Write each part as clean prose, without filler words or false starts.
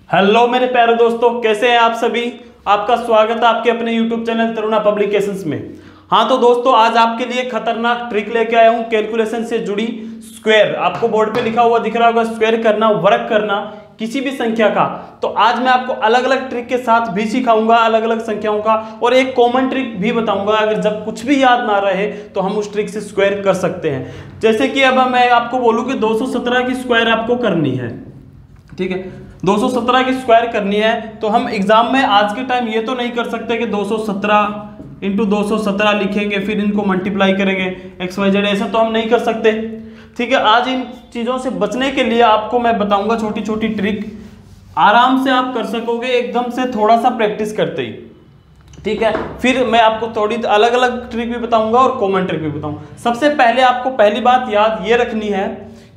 Hello मेरे प्यारे दोस्तों, कैसे हैं आप सभी। आपका स्वागत है आपके अपने YouTube चैनल तरुणा पब्लिकेशंस में। हाँ तो दोस्तों, आज आपके लिए खतरनाक ट्रिक लेके आया हूँ कैलकुलेशन से जुड़ी। स्क्वायर आपको बोर्ड पे लिखा हुआ दिख रहा होगा, स्क्वायर करना, वर्ग करना किसी भी संख्या का। तो आज मैं आपको अलग अलग ट्रिक के साथ भी सिखाऊंगा, अलग अलग संख्याओं का, और एक कॉमन ट्रिक भी बताऊंगा। अगर जब कुछ भी याद ना रहे तो हम उस ट्रिक से स्क्वायर कर सकते हैं। जैसे कि अब मैं आपको बोलूँ कि 217 की स्क्वायर आपको करनी है, ठीक है। 217 की स्क्वायर करनी है तो हम एग्जाम में आज के टाइम ये तो नहीं कर सकते कि 217 इंटू 217 लिखेंगे फिर इनको मल्टीप्लाई करेंगे XYZ, ऐसा तो हम नहीं कर सकते, ठीक है। आज इन चीज़ों से बचने के लिए आपको मैं बताऊंगा छोटी छोटी ट्रिक, आराम से आप कर सकोगे एकदम से थोड़ा सा प्रैक्टिस करते ही, ठीक है। फिर मैं आपको थोड़ी अलग अलग ट्रिक भी बताऊंगा और कॉमन ट्रिक भी बताऊंगा। सबसे पहले आपको पहली बात याद ये रखनी है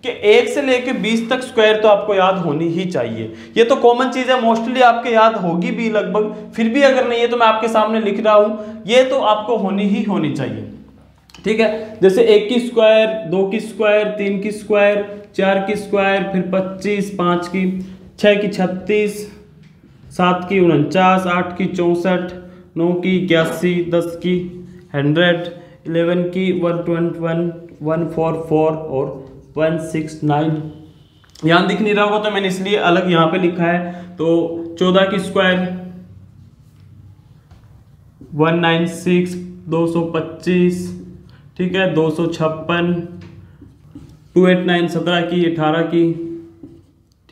कि 1 से लेके 20 तक स्क्वायर तो आपको याद होनी ही चाहिए। ये तो कॉमन चीज़ है, मोस्टली आपके याद होगी भी लगभग, फिर भी अगर नहीं है तो मैं आपके सामने लिख रहा हूँ, ये तो आपको होनी ही होनी चाहिए, ठीक है। जैसे 1 की स्क्वायर, 2 की स्क्वायर, 3 की स्क्वायर, 4 की स्क्वायर, फिर 25, 5 की, 6 की 36, 7 की 49, 8 की 64, 9 की 81, 10 की 100, 11 की 121, 144 और 169। यहाँ दिख नहीं रहा होगा तो मैंने इसलिए अलग यहाँ पे लिखा है। तो 14 की स्क्वायर 196, 225, ठीक है, 256, 289, 17 की, 18 की,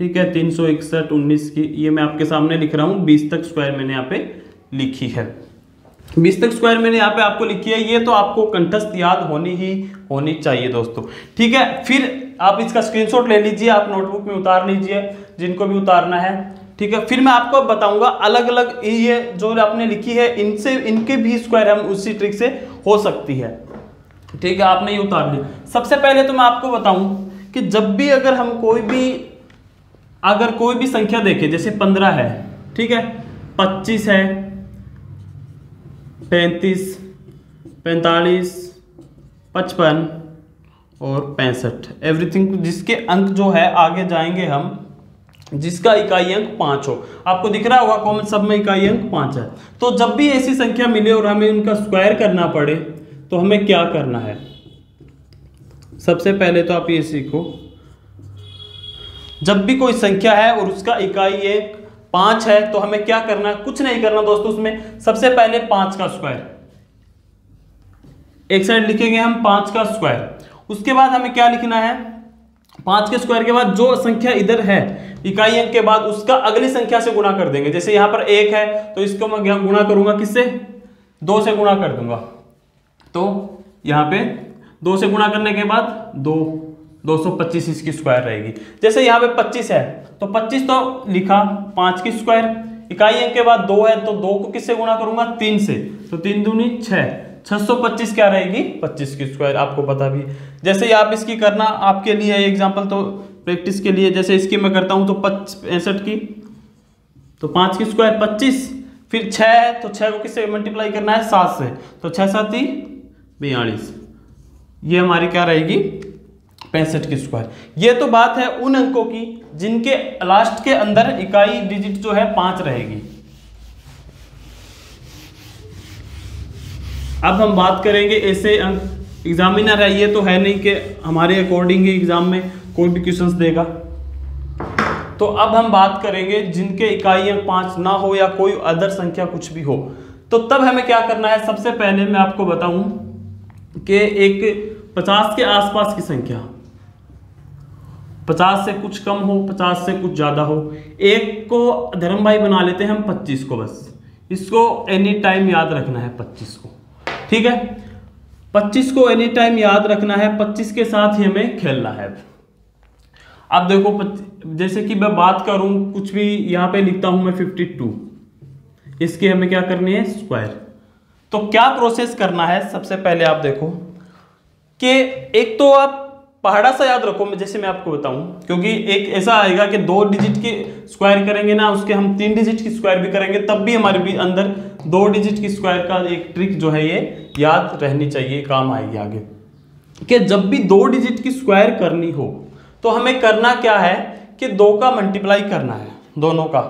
ठीक है, 361, 19 की। ये मैं आपके सामने लिख रहा हूँ, 20 तक स्क्वायर मैंने यहाँ पे लिखी है। 20 तक स्क्वायर मैंने यहाँ पे आपको लिखी है, ये तो आपको कंठस्थ याद होनी ही होनी चाहिए दोस्तों, ठीक है। फिर आप इसका स्क्रीनशॉट ले लीजिए, आप नोटबुक में उतार लीजिए जिनको भी उतारना है, ठीक है। फिर मैं आपको बताऊंगा अलग अलग ये जो आपने लिखी है इनसे, इनके भी स्क्वायर हम उसी ट्रिक से हो सकती है, ठीक है। आपने ये उतार ली। सबसे पहले तो मैं आपको बताऊं कि जब भी अगर हम कोई भी संख्या देखें, जैसे 15 है, ठीक है, 25 है, 35, 45, 55 और 65, एवरीथिंग जिसके अंक जो है आगे जाएंगे हम, जिसका इकाई अंक 5 हो। आपको दिख रहा होगा कॉमन सब में इकाई अंक 5 है। तो जब भी ऐसी संख्या मिले और हमें उनका स्क्वायर करना पड़े तो हमें क्या करना है। सबसे पहले तो आप ये सीखो, जब भी कोई संख्या है और उसका इकाई अंक 5 है तो हमें क्या करना है। कुछ नहीं करना दोस्तों, उसमें सबसे पहले 5 का स्क्वायर एक साइड लिखेंगे हम, 5 का स्क्वायर। उसके बाद हमें क्या लिखना है, 5 के स्क्वायर के बाद जो संख्या इधर है इकाई अंक के बाद, उसका अगली संख्या से गुणा कर देंगे। जैसे यहां पर 1 है तो इसको मैं गुणा करूंगा किससे, 2 से गुणा कर दूंगा। तो यहां पे 2 से गुणा करने के बाद 225 इसकी स्क्वायर रहेगी। जैसे यहाँ पे 25 है तो 25 तो लिखा, 5 की स्क्वायर, इकाई अंक के बाद 2 है तो 2 को किससे गुणा करूंगा, 3 से, तो 3 दूनी 6, 625 क्या रहेगी, 25 की स्क्वायर। आपको पता भी, जैसे ही आप इसकी करना आपके लिए एग्जांपल, तो प्रैक्टिस के लिए, जैसे इसकी मैं करता हूं तो 65 की, तो 5 की स्क्वायर 25, फिर 6 है तो 6 को किससे मल्टीप्लाई करना है, 7 से, तो 6 7 42, ये हमारी क्या रहेगी, 65 की स्क्वायर। ये तो बात है उन अंकों की जिनके लास्ट के अंदर इकाई डिजिट जो है 5 रहेगी। अब हम बात करेंगे ऐसे अंक, एग्जामिनर है, ये तो है नहीं कि हमारे अकॉर्डिंग ही एग्जाम में कोई भी क्वेश्चंस देगा। तो अब हम बात करेंगे जिनके इकाई अंक 5 ना हो या कोई अदर संख्या कुछ भी हो, तो तब हमें क्या करना है। सबसे पहले मैं आपको बताऊं कि एक 50 के आसपास की संख्या, 50 से कुछ कम हो, 50 से कुछ ज्यादा हो, एक को धर्म भाई बना लेते हैं हम 25 को, बस इसको एनी टाइम याद रखना है 25 को, ठीक है। 25 को एनी टाइम याद रखना है, 25 के साथ ही हमें खेलना है। अब देखो, जैसे कि मैं बात करूं, कुछ भी यहां पे लिखता हूं मैं 52, इसकी हमें क्या करनी है, स्क्वायर। तो क्या प्रोसेस करना है, सबसे पहले आप देखो कि एक तो आप पहाड़ा सा याद रखो, जैसे मैं आपको बताऊं, क्योंकि एक ऐसा आएगा कि 2 डिजिट की स्क्वायर करेंगे ना, उसके हम 3 डिजिट की स्क्वायर भी करेंगे, तब भी हमारे भी अंदर 2 डिजिट की स्क्वायर का एक ट्रिक जो है ये याद रहनी चाहिए, काम आएगी आगे। कि जब भी 2 डिजिट की स्क्वायर करनी हो तो हमें करना क्या है कि 2 का मल्टीप्लाई करना है। दोनों का।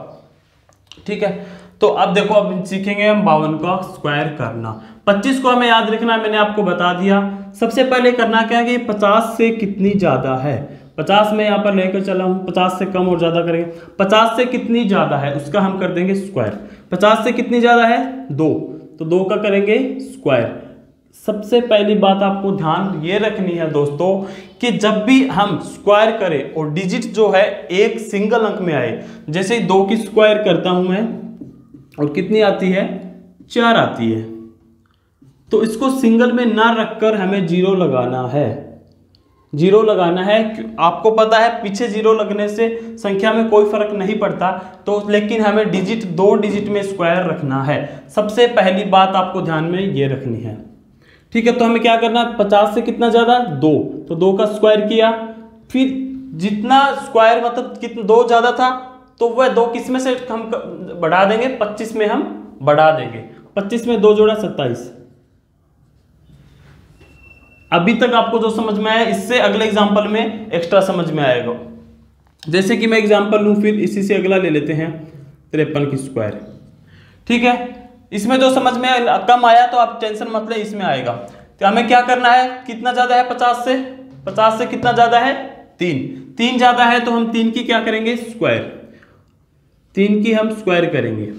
ठीक है, तो अब देखो अब सीखेंगे हम 52 का स्क्वायर करना। 25 को हमें याद रखना है, मैंने आपको बता दिया। सबसे पहले करना क्या है कि 50 से कितनी ज्यादा है, 50 में यहाँ पर लेकर चला हूँ, 50 से कम और ज्यादा करेंगे। 50 से कितनी ज्यादा है उसका हम कर देंगे स्क्वायर। 50 से कितनी ज्यादा है 2, तो 2 का करेंगे स्क्वायर। सबसे पहली बात आपको ध्यान ये रखनी है दोस्तों कि जब भी हम स्क्वायर करें और डिजिट जो है एक सिंगल अंक में आए, जैसे 2 की स्क्वायर करता हूं मैं और कितनी आती है 4 आती है, तो इसको सिंगल में ना रखकर हमें 0 लगाना है। 0 लगाना है, आपको पता है पीछे 0 लगने से संख्या में कोई फर्क नहीं पड़ता, तो लेकिन हमें डिजिट 2 डिजिट में स्क्वायर रखना है। सबसे पहली बात आपको ध्यान में ये रखनी है। ठीक है, तो हमें क्या करना है, 50 से कितना ज्यादा 2, तो 2 का स्क्वायर किया, फिर जितना स्क्वायर मतलब कितना 2 ज्यादा था तो वह 2 किस में से हम बढ़ा देंगे, 25 में हम बढ़ा देंगे। 25 में 2 जोड़ा 27। अभी तक आपको जो समझ में आया, इससे अगले एग्जांपल में एक्स्ट्रा समझ में आएगा। जैसे कि मैं एग्जांपल लूं, फिर इसी से अगला ले लेते हैं 53 की स्क्वायर। ठीक है, इसमें जो समझ में कम आया तो आप टेंशन मत ले, इसमें आएगा। तो हमें क्या करना है, कितना ज्यादा है 50 से कितना ज्यादा है 3 ज्यादा है, तो हम 3 की क्या करेंगे स्क्वायर, 3 की हम स्क्वायर करेंगे।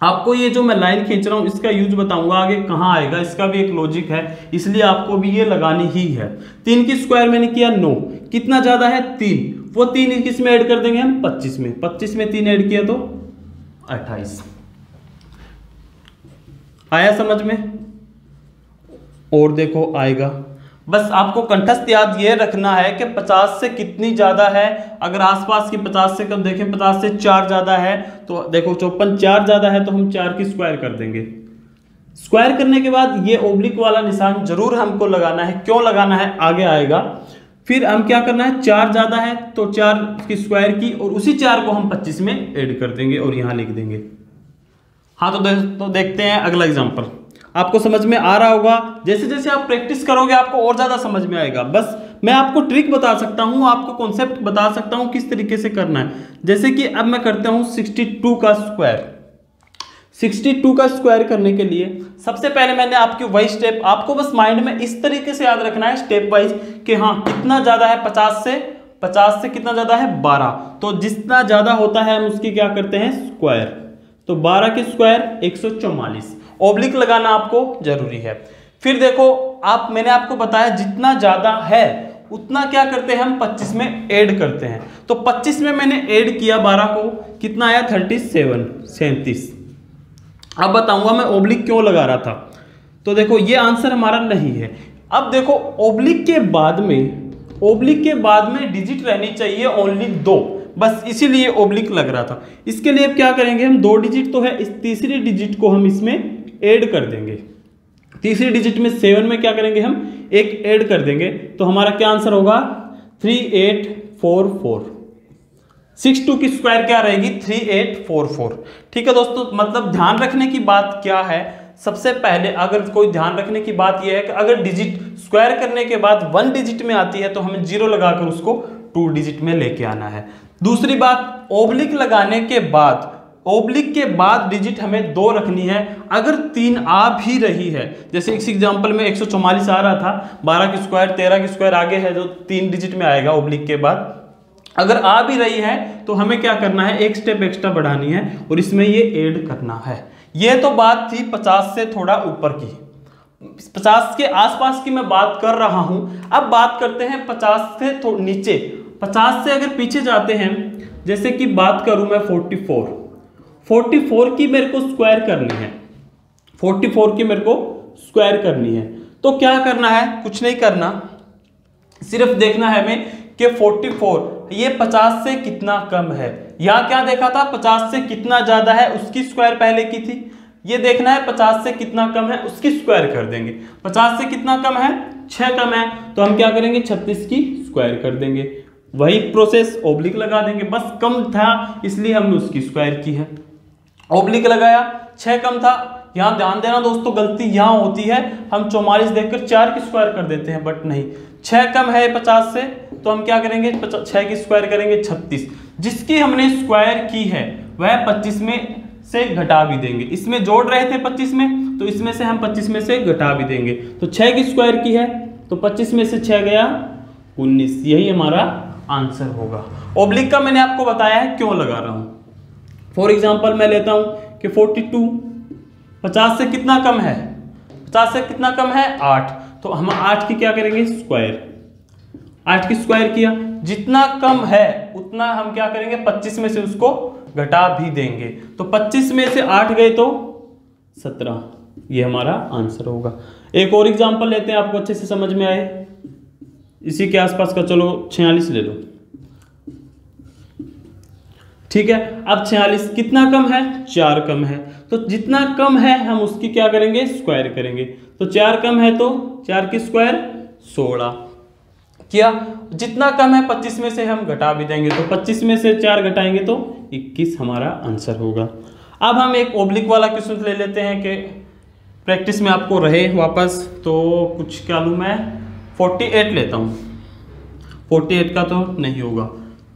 आपको ये जो मैं लाइन खींच रहा हूं इसका यूज बताऊंगा आगे कहां आएगा, इसका भी एक लॉजिक है, इसलिए आपको भी ये लगानी ही है। 3 की स्क्वायर मैंने किया 9, कितना ज्यादा है 3, वो 3 किस में ऐड कर देंगे हम 25 में, 25 में 3 ऐड किया तो 28। आया समझ में? और देखो आएगा, बस आपको कंठस्थ याद ये रखना है कि 50 से कितनी ज्यादा है। अगर आसपास की 50 से कम देखें, 50 से 4 ज्यादा है तो देखो 54, 4 ज्यादा है तो हम 4 की स्क्वायर कर देंगे। स्क्वायर करने के बाद ये ओब्लिक वाला निशान जरूर हमको लगाना है, क्यों लगाना है आगे आएगा। फिर हम क्या करना है, 4 ज्यादा है तो 4 की स्क्वायर की और उसी 4 को हम 25 में ऐड कर देंगे और यहां लिख देंगे। हाँ तो दोस्तों देखते हैं अगला एग्जांपल, आपको समझ में आ रहा होगा। जैसे जैसे आप प्रैक्टिस करोगे आपको और ज्यादा समझ में आएगा। बस मैं आपको ट्रिक बता सकता हूं, आपको कॉन्सेप्ट बता सकता हूं किस तरीके से करना है। जैसे कि अब मैं करता हूं 62 का स्क्वायर। 62 का स्क्वायर करने के लिए सबसे पहले मैंने आपकी वही स्टेप, आपको बस माइंड में इस तरीके से याद रखना है स्टेप वाइज कि हाँ कितना ज्यादा है 50 से कितना ज्यादा है 12, तो जितना ज्यादा होता है हम उसकी क्या करते हैं स्क्वायर। तो 12 की स्क्वायर 144, ओब्लिक लगाना आपको जरूरी है। फिर देखो मैंने आपको बताया जितना ज्यादा है उतना क्या करते हैं हम 25 में ऐड करते हैं। तो 25 में मैंने ऐड किया 12 को, कितना आया 37। अब बताऊंगा मैं ओब्लिक क्यों लगा रहा था। तो देखो ये आंसर हमारा नहीं है। अब देखो ओब्लिक के बाद में डिजिट रहनी चाहिए ओनली 2, बस इसीलिए ओब्लिक लग रहा था। इसके लिए अब क्या करेंगे हम, 2 डिजिट तो है, इस तीसरी डिजिट को हम इसमें ऐड कर देंगे। तीसरी डिजिट में 7 में क्या करेंगे हम 1 ऐड कर देंगे, तो हमारा क्या आंसर होगा 3844। 62 की स्क्वायर क्या रहेगी 3844। ठीक है दोस्तों, मतलब ध्यान रखने की बात क्या है, सबसे पहले अगर कोई ध्यान रखने की बात यह है कि अगर डिजिट स्क्वायर करने के बाद 1 डिजिट में आती है तो हमें 0 लगाकर उसको 2 डिजिट में लेके आना है। दूसरी बात, ओब्लिक लगाने के बाद डिजिट हमें 2 रखनी है। अगर 3 आ भी रही है, जैसे इस एग्जांपल में 144 आ रहा था, 12 की स्क्वायर 13 की स्क्वायर आगे है जो 3 डिजिट में आएगा ओब्लिक के बाद, अगर आ भी रही है तो हमें क्या करना है, एक स्टेप एक्स्ट्रा बढ़ानी है और इसमें ये ऐड करना है। ये तो बात थी 50 से थोड़ा ऊपर की, 50 के आसपास की मैं बात कर रहा हूं। अब बात करते हैं 50 से नीचे, 50 से अगर पीछे जाते हैं, जैसे कि बात करूं मैं 44 की मेरे को स्क्वायर करनी है, 44 की मेरे को स्क्वायर करनी है। तो क्या करना है, कुछ नहीं करना, सिर्फ देखना है हमें कि 44 ये 50 से कितना कम है। यहां क्या देखा था, 50 से कितना ज्यादा है उसकी स्क्वायर पहले की थी, ये देखना है 50 से कितना कम है उसकी स्क्वायर कर देंगे। 50 से कितना कम है 6 कम है, तो हम क्या करेंगे 36 की स्क्वायर कर देंगे। वही प्रोसेस, ओब्लिक लगा देंगे, बस कम था इसलिए हमने उसकी स्क्वायर की है, ओब्लिक लगाया, 6 कम था। यहां ध्यान देना दोस्तों, गलती यहां होती है, हम 44 देखकर 4 की स्क्वायर कर देते हैं, बट नहीं, 6 कम है 50 से, तो हम क्या करेंगे 6 की स्क्वायर करेंगे 36, जिसकी हमने स्क्वायर की है वह 25 में से घटा भी देंगे। इसमें जोड़ रहे थे 25 में, तो इसमें से हम 25 में से घटा भी देंगे। तो 6 की स्क्वायर की है तो 25 में से 6 गया 19, यही हमारा आंसर होगा। ओब्लिक का मैंने आपको बताया है क्यों लगा रहा हूं। फॉर एग्जांपल मैं लेता हूं कि 42 50 से कितना कम है, 50 से कितना कम है 8, तो हम 8 की क्या करेंगे स्क्वायर, 8 की स्क्वायर किया, जितना कम है उतना हम क्या करेंगे 25 में से उसको घटा भी देंगे। तो 25 में से 8 गए तो 17, ये हमारा आंसर होगा। एक और एग्जांपल लेते हैं आपको अच्छे से समझ में आए, इसी के आसपास का, चलो 46 ले लो, ठीक है। अब 46 कितना कम है 4 कम है, तो जितना कम है हम उसकी क्या करेंगे स्क्वायर करेंगे। तो 4 कम है तो 4 की स्क्वायर 16 किया, जितना कम है 25 में से हम घटा भी देंगे, तो 25 में से 4 घटाएंगे तो 21 हमारा आंसर होगा। अब हम एक ओब्लिक वाला क्वेश्चन ले लेते हैं कि प्रैक्टिस में आपको रहे वापस। तो कुछ क्या लूँ मैं, 48 लेता हूँ। 48 का तो नहीं होगा,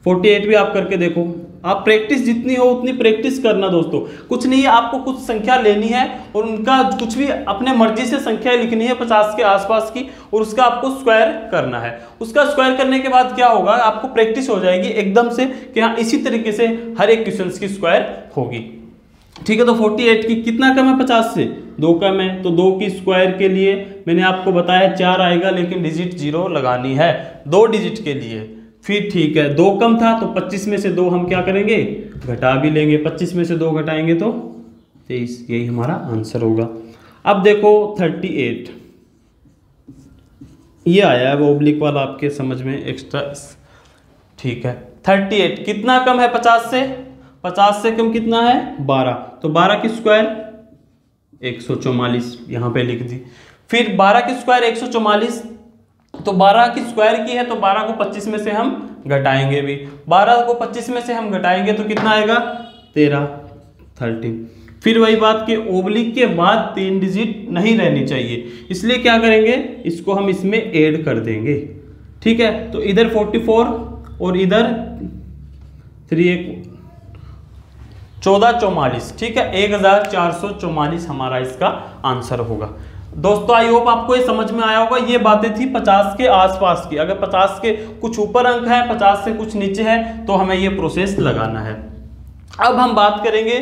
48 भी आप करके देखो। आप प्रैक्टिस जितनी हो उतनी प्रैक्टिस करना दोस्तों, कुछ नहीं है, आपको कुछ संख्या लेनी है और उनका कुछ भी अपने मर्जी से संख्या लिखनी है 50 के आसपास की, और उसका आपको स्क्वायर करना है। उसका स्क्वायर करने के बाद क्या होगा, आपको प्रैक्टिस हो जाएगी एकदम से कि हाँ इसी तरीके से हर एक क्वेश्चन की स्क्वायर होगी, ठीक है। तो 48 की कितना कम है 50 से 2 कम है, तो 2 की स्क्वायर के लिए मैंने आपको बताया 4 आएगा, लेकिन डिजिट 0 लगानी है 2 डिजिट के लिए। फिर ठीक है 2 कम था तो 25 में से 2 हम क्या करेंगे घटा भी लेंगे, 25 में से 2 घटाएंगे तो 23, यही हमारा आंसर होगा। अब देखो 38, ये आया है वो ओब्लिक वाला आपके समझ में एक्स्ट्रा, ठीक है। 38 कितना कम है 50 से, 50 से कम कितना है 12, तो 12 की स्क्वायर 144 यहाँ पे लिख दी। फिर 12 की स्क्वायर 144, तो 12 की स्क्वायर की है तो 12 को 25 में से हम घटाएंगे भी, 12 को 25 में से हम घटाएंगे तो कितना आएगा 13। फिर वही बात कि ओब्लिक के बाद 3 डिजिट नहीं रहनी चाहिए, इसलिए क्या करेंगे इसको हम इसमें ऐड कर देंगे, ठीक है। तो इधर 44 और इधर 3 1444, ठीक है, 1444 हमारा इसका आंसर होगा। दोस्तों आई होप आपको ये समझ में आया होगा। ये बातें थी 50 के आसपास की, अगर 50 के कुछ ऊपर अंक है 50 से कुछ नीचे है तो हमें ये प्रोसेस लगाना है। अब हम बात करेंगे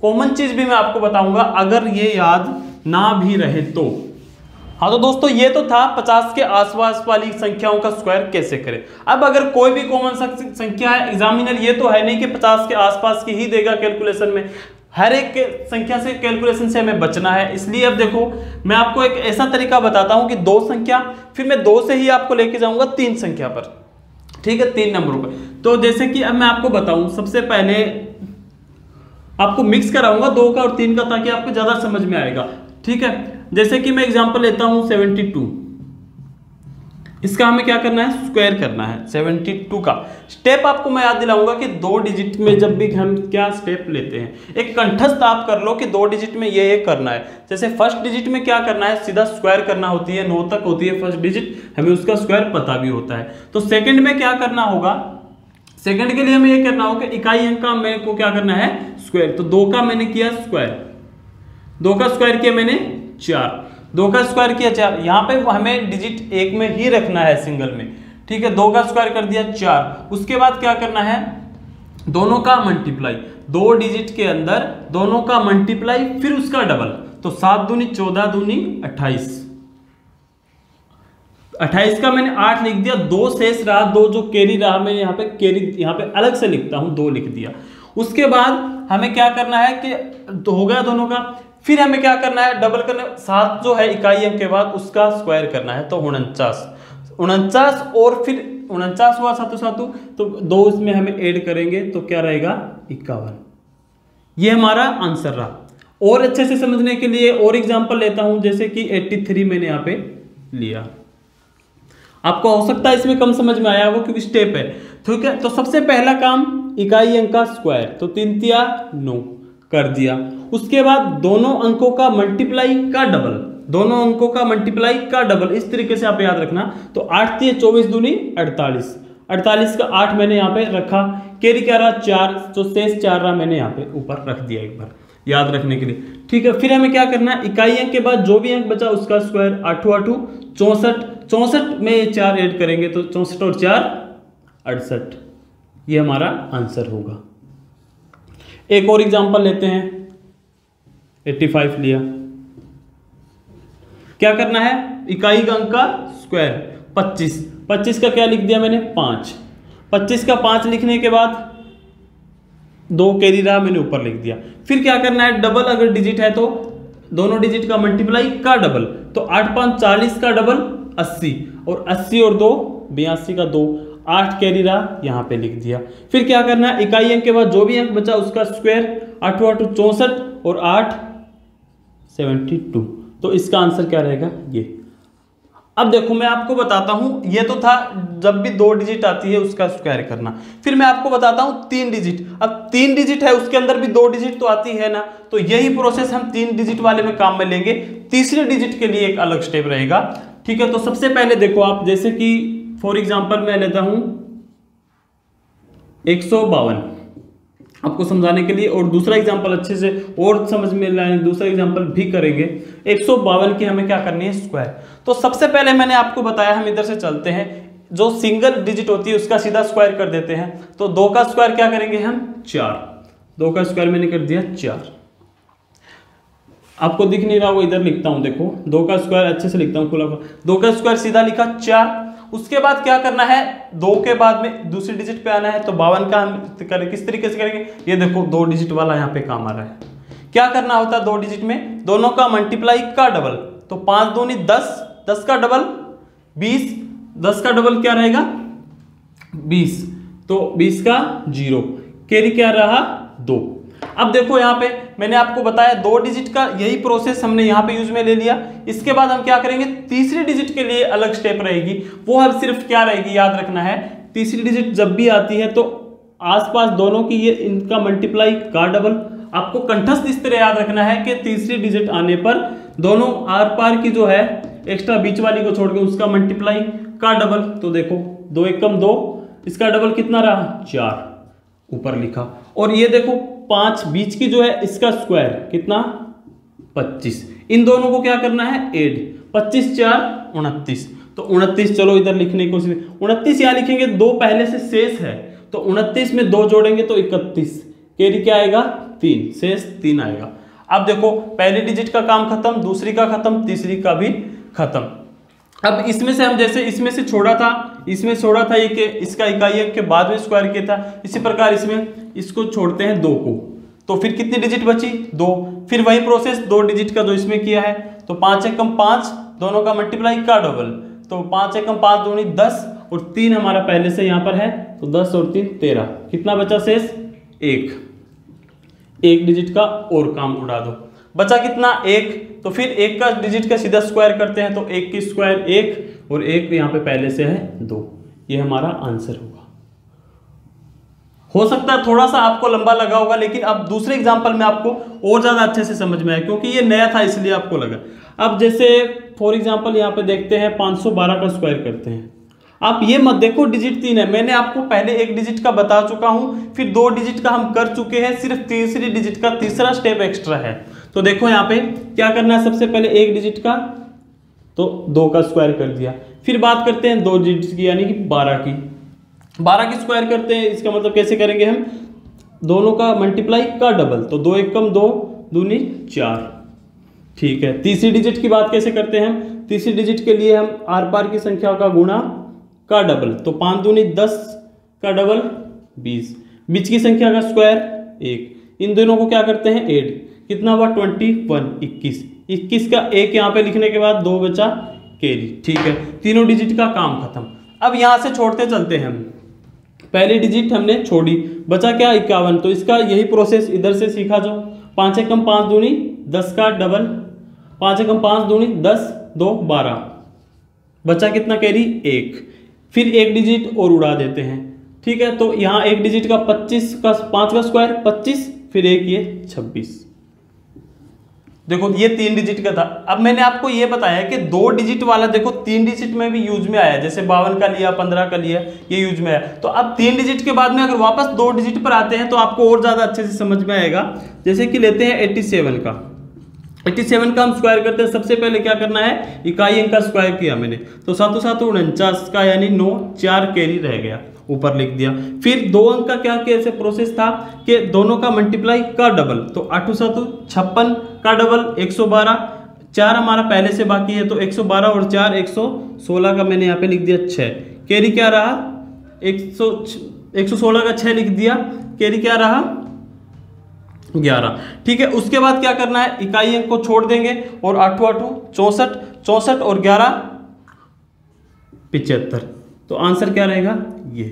कॉमन चीज भी मैं आपको बताऊंगा, अगर ये याद ना भी रहे तो। हाँ तो दोस्तों ये तो था 50 के आसपास वाली संख्याओं का स्क्वायर कैसे करें। अब अगर कोई भी कॉमन संख्या है, एग्जामिनर ये तो है नहीं कि 50 के आसपास की ही देगा कैलकुलेशन में, हर एक संख्या से कैलकुलेशन से हमें बचना है। इसलिए अब देखो मैं आपको एक ऐसा तरीका बताता हूं कि 2 संख्या, फिर मैं 2 से ही आपको लेके जाऊंगा 3 संख्या पर, ठीक है, 3 नंबरों पर। तो जैसे कि अब मैं आपको बताऊं, सबसे पहले आपको मिक्स कराऊंगा 2 का और 3 का, ताकि आपको ज्यादा समझ में आएगा, ठीक है। जैसे कि मैं एग्जांपल लेता हूं 72, इसका हमें क्या करना है स्क्वायर करना है 72 का। स्टेप आपको मैं याद दिलाऊंगा कि 2 डिजिट में जब भी हम क्या स्टेप लेते हैं, एक कंठस्थ आप कर लो कि 2 डिजिट में ये करना है। जैसे फर्स्ट डिजिट में क्या करना है, सीधा स्क्वायर करना होती है, 9 तक होती है फर्स्ट डिजिट, हमें उसका स्क्वायर पता भी होता है। तो सेकंड में क्या करना होगा, सेकंड के लिए हमें ये करना होगा इकाई अंक का मेरे को क्या करना है स्क्वायर। तो 2 का मैंने किया स्क्वायर, 2 का स्क्वायर किया मैंने 4, 2 का स्क्वायर किया 4, यहाँ पे हमें डिजिट 1 में ही रखना है सिंगल में, ठीक है। 2 का स्क्वायर कर दिया 4, उसके बाद क्या करना है दोनों का मल्टीप्लाई, 2 डिजिट के अंदर दोनों का मल्टीप्लाई फिर उसका डबल, तो 7 दूनी 14 दूनी 28, 28 का मैंने 8 लिख दिया, 2 शेष रहा, 2 जो कैरी रहा मैं यहाँ पे कैरी यहाँ पे अलग से लिखता हूँ 2 लिख दिया। उसके बाद हमें क्या करना है कि तो हो गया दोनों का, फिर हमें क्या करना है डबल करना, 7 जो है इकाई अंक के बाद उसका स्क्वायर करना है, तो 49 और फिर 49 हुआ 7 7, तो 2 इसमें हमें ऐड करेंगे तो क्या रहेगा 51। ये हमारा आंसर रहा। और अच्छे से समझने के लिए और एग्जांपल लेता हूं, जैसे कि 83 मैंने यहाँ पे लिया, आपको हो सकता है इसमें कम समझ में आया होगा क्योंकि स्टेप है, ठीक है। तो सबसे पहला काम इकाई अंक का स्क्वायर, तो 3 तिया 9 कर दिया, उसके बाद दोनों अंकों का मल्टीप्लाई का डबल, दोनों अंकों का मल्टीप्लाई का डबल, इस तरीके से आप याद रखना। तो 8 × 24 दूनी 48, 48 का 8 मैंने यहाँ पे रखा, कैरी क्या रहा 4, तो शेष 4 रहा, मैंने यहाँ पे ऊपर रख दिया एक बार याद रखने के लिए। ठीक है, फिर हमें क्या करना है, इकाई अंक के बाद जो भी अंक बचा उसका स्क्वायर, 8 8 64, 64 में 4 ऐड करेंगे तो 64 और 4 68, ये हमारा आंसर होगा। एक और एग्जांपल लेते हैं, 85 लिया, क्या करना है, इकाई अंक का स्क्वायर 25, 25 का क्या लिख दिया मैंने 5, 25 का 5 लिखने के बाद 2 कैरी रहा, मैंने ऊपर लिख दिया। फिर क्या करना है, डबल अगर डिजिट है तो दोनों डिजिट का मल्टीप्लाई का डबल, तो 8 5 40 का डबल 80, और 80 और 2 82 का 2, 8 कैरी रहा, यहाँ पे लिख दिया। फिर क्या करना है, इकाई अंक के बाद जो भी अंक बचा उसका स्क्वायर, 8 8 64 और 8 72, तो इसका आंसर क्या रहेगा ये। अब देखो मैं आपको बताता हूं, ये तो था जब भी 2 डिजिट आती है उसका स्क्वायर करना। फिर मैं आपको बताता हूं 3 डिजिट, अब 3 डिजिट है उसके अंदर भी 2 डिजिट तो आती है ना, तो यही प्रोसेस हम 3 डिजिट वाले में काम में लेंगे। तीसरे डिजिट के लिए एक अलग स्टेप रहेगा। ठीक है, तो सबसे पहले देखो आप, जैसे कि फॉर एग्जाम्पल मैं लेता हूं 152 आपको समझाने के लिए, और दूसरा एग्जांपल अच्छे से और समझ में लाएंगे, दूसरा एग्जांपल भी करेंगे। 152 की हमें क्या करनी है, स्क्वायर। तो सबसे पहले मैंने आपको बताया, हम इधर से चलते हैं, जो सिंगल डिजिट होती है उसका सीधा स्क्वायर कर देते हैं। तो 2 का स्क्वायर क्या करेंगे हम 4, 2 का स्क्वायर मैंने कर दिया 4। आपको दिख नहीं रहा वो इधर लिखता हूं, देखो 2 का स्क्वायर अच्छे से लिखता हूं, खुला 2 का स्क्वायर सीधा लिखा 4। उसके बाद क्या करना है, 2 के बाद में दूसरी डिजिट पे आना है, तो 52 का हम करें किस तरीके से करेंगे, ये देखो 2 डिजिट वाला यहाँ पे काम आ रहा है। क्या करना होता है 2 डिजिट में, दोनों का मल्टीप्लाई का डबल, तो 5 दूनी 10, 10 का डबल 20, 10 का डबल क्या रहेगा 20, तो 20 का 0, कैरी क्या रहा 2। अब देखो यहाँ पे मैंने आपको बताया 2 डिजिट का यही प्रोसेस हमने यहाँ पे यूज में ले लिया। इसके बाद हम क्या करेंगे, तीसरी डिजिट के लिए अलग स्टेप रहेगी, वो अब सिर्फ क्या रहेगी याद रखना है, तीसरी डिजिट जब भी आती है तो आसपास दोनों की ये इनका मल्टीप्लाई का डबल। आपको कंठस्थ इस तरह याद रखना है कि तीसरी डिजिट आने पर दोनों आर पार की जो है एक्स्ट्रा बीच वाली को छोड़ के उसका मल्टीप्लाई का डबल। तो देखो 2 1 2, इसका डबल कितना रहा 4, ऊपर लिखा। और ये देखो 5 बीच की जो है इसका स्क्वायर कितना 25, इन दोनों को क्या करना है ऐड, 25 4 29, तो 29 चलो इधर लिखने की कोशिश, 29 यहाँ लिखेंगे, 2 पहले से शेष है तो 29 में 2 जोड़ेंगे तो 31, कैरी क्या आएगा 3, शेष 3 आएगा। अब देखो पहली डिजिट का काम खत्म, दूसरी का खत्म, तीसरी का भी खत्म। अब इसमें से हम जैसे इसमें से छोड़ा था, इसमें छोड़ा था ये कि इसका इकाई अंक के बाद में स्क्वायर किया था, इसी प्रकार इसमें इसको छोड़ते हैं 2 को, तो फिर कितनी डिजिट बची 2। फिर वही प्रोसेस 2 डिजिट का जो इसमें किया है, तो 5 1 5, दोनों का मल्टीप्लाई का डबल, तो 5 1 5 दूनी 10, और 3 हमारा पहले से यहाँ पर है, तो 10 और 3 13, कितना बचा शेष 1 डिजिट का और काम उड़ा दो, बचा कितना 1। तो फिर 1 का डिजिट का सीधा स्क्वायर करते हैं, तो 1 की स्क्वायर 1 और 1 यहाँ पे पहले से है 2, ये हमारा आंसर होगा। हो सकता है थोड़ा सा आपको लंबा लगा होगा, लेकिन अब दूसरे एग्जांपल में आपको और ज्यादा अच्छे से समझ में आया, क्योंकि ये नया था इसलिए आपको लगा। अब जैसे फॉर एग्जांपल यहाँ पे देखते हैं 512 का स्क्वायर करते हैं। आप ये मत देखो डिजिट 3 है, मैंने आपको पहले 1 डिजिट का बता चुका हूं, फिर 2 डिजिट का हम कर चुके हैं, सिर्फ तीसरी डिजिट का तीसरा स्टेप एक्स्ट्रा है। तो देखो यहाँ पे क्या करना है, सबसे पहले 1 डिजिट का, तो 2 का स्क्वायर कर दिया। फिर बात करते हैं 2 डिजिट की, यानी कि 12 की, 12 की स्क्वायर करते हैं। इसका मतलब कैसे करेंगे हम, दोनों का मल्टीप्लाई का डबल, तो 2 1 2 दूनी 4, ठीक है। तीसरी डिजिट की बात कैसे करते हैं हम, तीसरी डिजिट के लिए हम आर पार की संख्या का गुणा का डबल, तो 5 दूनी 10 का डबल 20, बीच की संख्या का स्क्वायर 1, इन दोनों को क्या करते हैं ऐड, कितना हुआ 21 21 का 1 यहाँ पे लिखने के बाद 2 बचा कैरी, ठीक है। तीनों डिजिट का काम खत्म। अब यहाँ से छोड़ते चलते हैं हम, पहली डिजिट हमने छोड़ी, बचा क्या 51, तो इसका यही प्रोसेस इधर से सीखा जो 5 1 5 दूनी 10 का डबल, 5 1 5 दूनी 10 2 12, बचा कितना कैरी 1, फिर 1 डिजिट और उड़ा देते हैं, ठीक है। तो यहाँ 1 डिजिट का 25 का 5 का स्क्वायर 25, फिर 1 ये 26, देखो ये 3 डिजिट का था। अब मैंने आपको ये बताया कि 2 डिजिट वाला देखो 3 डिजिट में भी यूज में आया, जैसे 52 का लिया, 15 का लिया, ये यूज में आया। तो अब 3 डिजिट के बाद में अगर वापस 2 डिजिट पर आते हैं तो आपको और ज्यादा अच्छे से समझ में आएगा। जैसे कि लेते हैं 87 का, 87 का हम स्क्वायर करते हैं। सबसे पहले क्या करना है, इकाई अंक का स्क्वायर किया मैंने, तो 7 7 49 का यानी 9, 4 कैरी रह गया, ऊपर लिख दिया। फिर 2 अंक का क्या कैसे प्रोसेस था कि दोनों का मल्टीप्लाई का डबल, तो 8 7 56 का डबल 112, 4 हमारा पहले से बाकी है तो 112 और 4 116 का मैंने यहाँ पे लिख दिया 6, कैरी क्या रहा 116 का 6 लिख दिया, कैरी क्या रहा 11। ठीक है, उसके बाद क्या करना है, इकाई अंक को छोड़ देंगे और 8 8 64, 64 और 11 75। तो आंसर क्या रहेगा ये।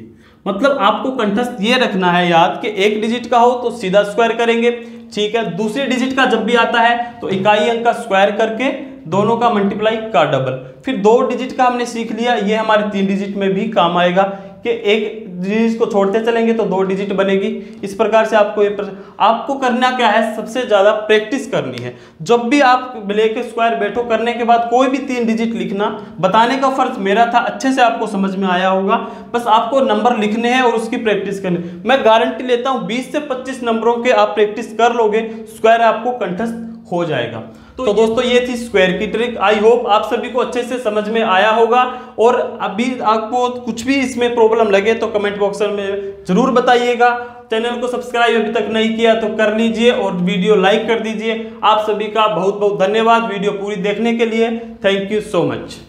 मतलब आपको कंठस्थ ये रखना है याद कि एक डिजिट का हो तो सीधा स्क्वायर करेंगे, ठीक है। दूसरे डिजिट का जब भी आता है तो इकाई अंक का स्क्वायर करके दोनों का मल्टीप्लाई का डबल। फिर 2 डिजिट का हमने सीख लिया, ये हमारे 3 डिजिट में भी काम आएगा कि एक डिजिट को छोड़ते चलेंगे तो 2 डिजिट बनेगी। इस प्रकार से आपको करना क्या है, सबसे ज्यादा प्रैक्टिस करनी है। जब भी आप लेके स्क्वायर बैठो करने के बाद कोई भी 3 डिजिट लिखना, बताने का फर्ज मेरा था, अच्छे से आपको समझ में आया होगा। बस आपको नंबर लिखने हैं और उसकी प्रैक्टिस करनी। मैं गारंटी लेता हूं 20 से 25 नंबरों के आप प्रैक्टिस कर लोगे, स्क्वायर आपको कंठस्थ हो जाएगा। तो दोस्तों ये थी स्क्वायर की ट्रिक। आई होप आप सभी को अच्छे से समझ में आया होगा। और अभी आपको कुछ भी इसमें प्रॉब्लम लगे तो कमेंट बॉक्स में जरूर बताइएगा। चैनल को सब्सक्राइब अभी तक नहीं किया तो कर लीजिए और वीडियो लाइक कर दीजिए। आप सभी का बहुत बहुत धन्यवाद वीडियो पूरी देखने के लिए। Thank you so much.